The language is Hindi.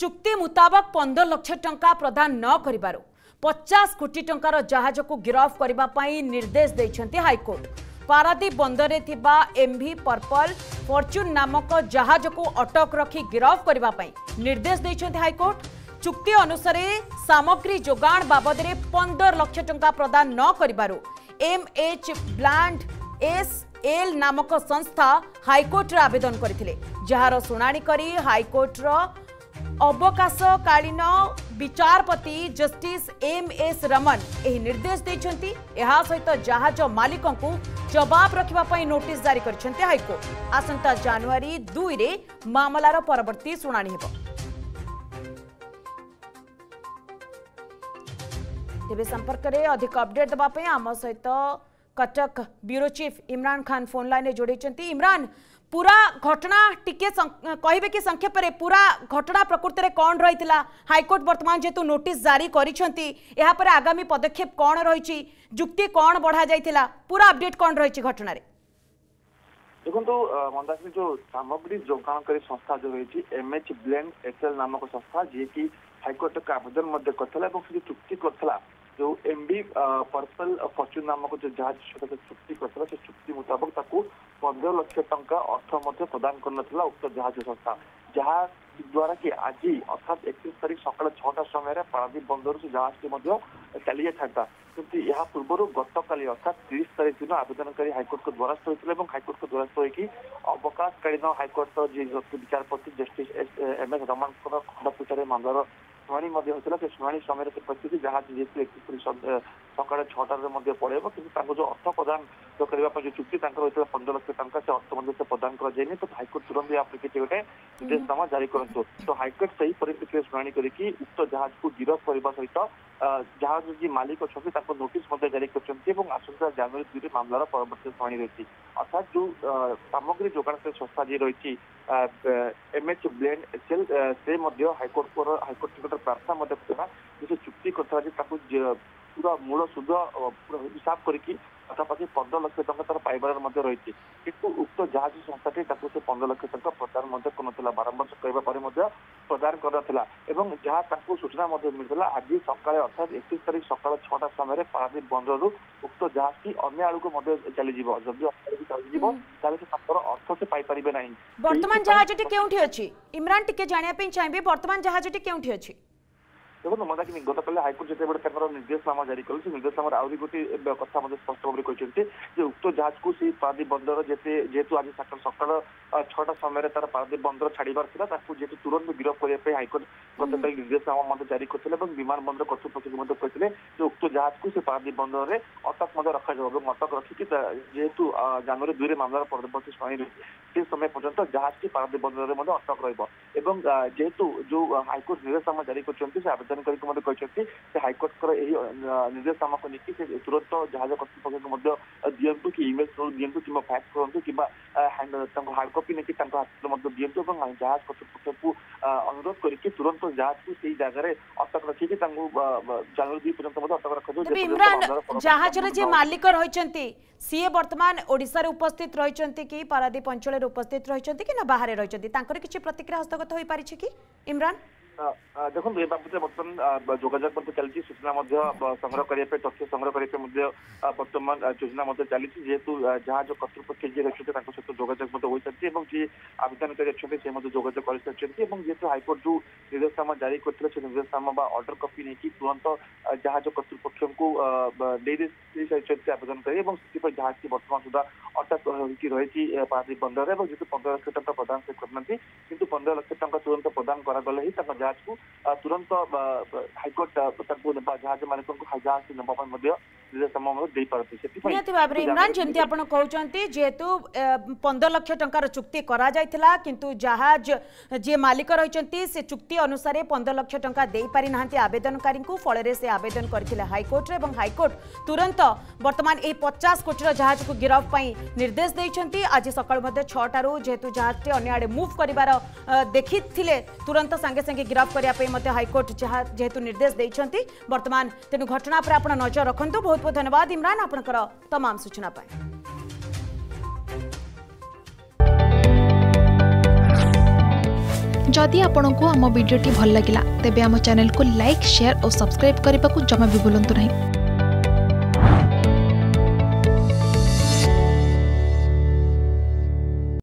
चुक्ति मुताबक 15 लाख टंका प्रदान न करिबारु 50 कोटी टंकार जहाज को गिरफ करने निर्देश देइछन्ति हाईकोर्ट। पारादीप बंदर थिबा एमवी पर्पल फॉर्च्यून नामक जहाज को अटक रखी गिरफ करने निर्देश देइछन्ति हाईकोर्ट। चुक्ति अनुसार सामग्री जोगाण बाबद 15 लाख टंका प्रदान न करिबारु MH ब्लांड SL नामक संस्था हाईकोर्ट आवेदन करथिले, जार सुनानी करी हाईकोर्ट अवकाशकालीन विचारपति जस्टिस MS रमन एही निर्देश देइछन्ति। एहा सहित जहाज मालिकों को जवाब रखिबा पई नोटिस जारी करछन्ति हाईकोर्ट। आसंता जनवरी 2 रे मामलार परवर्ती सुनानी हेबो। तेबे संपर्क रे अधिक अपडेट दबा पई आम सहित Cuttack bureau chief Imran Khan phone line में जोड़े। इमरान, पूरा घटना टिके कहिबे कि संक्षेप रे पूरा घटना प्रकृति रे कौन रही हाईकोर्ट वर्तमान जेतु नोटिस जारी करिसेंती एहा पर आगामी पदक्षेप कौन रही जुक्ति कौन बढ़ा जाइथिला पूरा अपडेट कौन रही घटना रे? देखो मंदाकिनी जो सामग्री जोगाणकारी संस्था जो रही MH ब्लेंड SL नामक संस्था जी की हाईकोर्ट का आवेदन करता चुक्ति करता जो MV पर्पल फॉर्च्यून नामक जो जहाज चुक्ति करता से चुक्ति मुताबक 15 लाख टंका अर्थ प्रदान करना उक्त जहाज संस्था जहाँ द्वारा कि आज अर्थात 31 तारीख सकाल 6टा समय पारादीप बंदर से जहाज के चली जाता किंतु यह पूर्व गतकाली अर्थात 30 तारीख दिन आवेदनकारी हाईकोर्ट को द्वारस्थ होते हाईकोर्ट को द्वारस्थ होगी अवकाशकालीन हाईकोर्ट विचारपति जस्टिस MS रमन खंडपीठ में मामलार शुणी होता से शुणी समय परिस्थिति जहाज जेहतु 31 तारीख सकाल 6टार पड़ेब कि जो अर्थ प्रदान करने जो चुक्ति 15 लाख टंका से अर्थ से प्रदान कराए तो हाईकोर्ट तुरंत या गोटे निर्देशनामा जारी करूँ। तो हाईकोर्ट से ही परिप्रेक्षी में शुणी करके उक्त जहाज को गिरफ करने सहित जहाज जी मालिक अच्छा नोटिस जारी कर आसंता जनवरी 2 मामलार परवर्त शुणी रही अर्थात जो सामग्री जोगाणकारी संस्था जी रही MH ब्लेंड SL से हाईकोर्ट निकट प्रार्थना जो चुक्ति करता पूरा मूल सुध पूरा हिसाब करके पाखापाखि 15 लाख टंका तार पाइबार रही किंतु उक्त जहाज संस्थाटी से 15 लाख टंका प्रदान कर बारंबार कहवा प्रदान करना जहाँ सूचना मिलता आज सका अर्थात 31 तारीख सका 6टा समय पारादीप बंदर उक्त जहाज की अन्य आड़ को चली जदि अर्थ से पाइपर ना। वर्तमान जहाजटी केउठी अछि इमरान टिके जानिया चाहिए वर्तमान जहाजटी केउठी अछि? देखो मंदाकिनी गतकाल हाईकोर्ट जो निर्देशनामा जारी कल निर्देशनामा आउरी गोटे कथा स्पष्ट भाव कहते उक्त जहाज को सी पारादीप बंदर जेहेतु आज सकाल 6टा समय तार पारादीप बंदर छाड़बार जेहेतु तुरंत गिरफ करने हाईकोर्ट गतकाल निर्देशनामा जारी करते विमान बंदर कर्तृपक्ष कहते उक्त जहाज को सी पारादीप बंदर में अटक रखा अटक रखिकी जेहेतु जनवरी 2 मामलार परवर्ती शुणी से समय पर्यंत जहाज की पारादीप बंदर में अटक जेहेतु जो हाईकोर्ट निर्देशनामा जारी कर आवेदन करके हाईकोर्ट निर्देशनामा को लेकिन तुरंत जहाज कर्तृपक्ष दिंतु कि इमेज दिंतु कि फैक्स करूँ कि हार्ड कॉपी नहीं हाथ में दिंतु जहाज कर्तृपक्ष को अनुरोध करके तुरंत जहाज को सही जगह अटक रखिकी जनवरी 2 पर्यंत अटक रखा। इमरान, जहाज जे मालिक रही सी वर्तमान ओडिशा रे उपस्थित रही कि पारादीप अंचल उपस्थित रही कि ना बाहर रही किसी प्रतिक्रिया हस्तगत हो पारि कि इमरान? देखो ये बाबद बर्तमान जोगाजोग चलती सूचना संग्रह करने तथ्य संग्रह करने बर्तमान योजना चली जेहेतु जहाज कर्तृपक्ष जी रही सहित जोगाजोग हो सारी जी आवेदनकारी अच्छे से जोगाजोग कर सारी जेहेतु हाईकोर्ट जो निर्देशनामा जारी करते निर्देशनामा ऑर्डर कॉपी नहीं तुरंत जहाज कर्तृपक्ष को दे आवेदन कर जहाज की वर्तमान सुधा अटक रही पारादीप बंदर में जेहतु 15 लाख टंका प्रदान से करना किंतु 15 लाख टंका तुरंत प्रदान करागले ही जहाज को तुरंत हाईकोर्ट जहाज मालिक जहाज नापी इमरान जमी आप कहते जेहेतु 15 लाख टंकार चुक्ति करा जायथिला किंतु जहाज जे मालिक रही से चुक्ति अनुसार 15 लाख टंका दे पारि नांती आवेदनकारी को फल से आवेदन करथिले हाईकोर्ट एवं हाईकोर्ट तुरंत वर्तमान ए 50 कोटी जहाज को गिरफ पई निर्देश देइछंती। आज सकाळ मध्ये 6टारू जेहेतु जहाज टे अन्य आड़े मूव करिवार देखिथिले तुरंत संगे संगे गिरफ करिया पई मध्ये हाईकोर्ट जेहेतु निर्देश देइछंती वर्तमान तेनु घटना पर आपण नजर रखंतु। बहुत बहुत धन्यवाद इमरान आपनकर तमाम सूचना पाए। जदि आपंक आम भिडी भल लगा तेब आम चैनल को लाइक शेयर और सब्सक्राइब करने को जमा भी भूलु नहीं।